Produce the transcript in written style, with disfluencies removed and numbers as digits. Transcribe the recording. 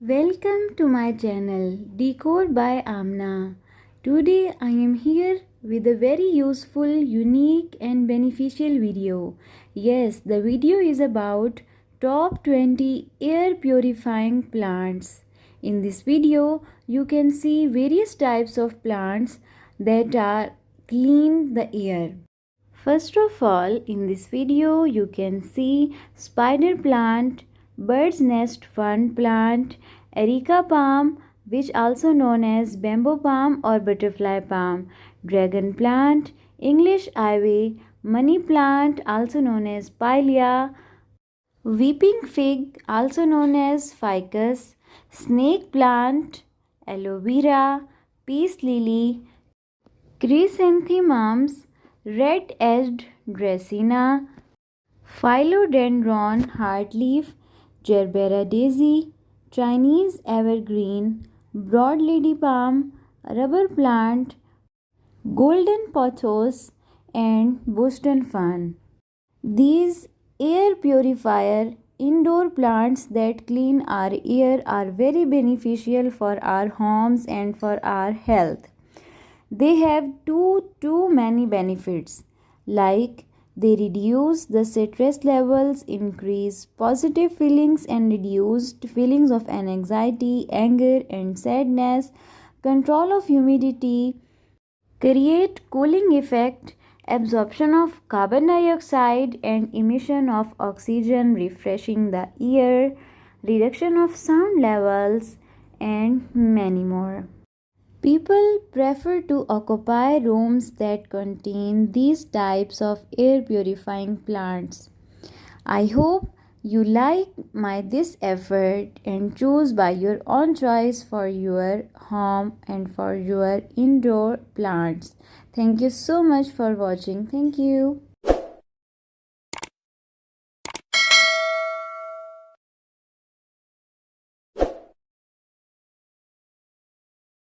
Welcome to my channel Decor by Amna. Today I am here with a very useful, unique and beneficial video. Yes, the video is about top 20 air purifying plants. In this video, you can see various types of plants that are clean the air. First of all, in this video, you can see spider plant, bird's nest fern plant, erica palm, which also known as bamboo palm or butterfly palm, dragon plant, English ivy, money plant, also known as Pilea, weeping fig, also known as Ficus, snake plant, aloe vera, peace lily, Chrysanthemums, red-edged Dracaena, Philodendron heartleaf, Gerbera Daisy, Chinese Evergreen, broad lady palm, rubber plant, golden pothos, and Boston fern. These air purifier indoor plants that clean our air are very beneficial for our homes and for our health. They have too many benefits, like they reduce the stress levels, increase positive feelings and reduced feelings of anxiety, anger and sadness, control of humidity, create cooling effect, absorption of carbon dioxide and emission of oxygen, refreshing the air, reduction of sound levels, and many more. People prefer to occupy rooms that contain these types of air purifying plants. I hope you like my this effort and choose by your own choice for your home and for your indoor plants. Thank you so much for watching. Thank you.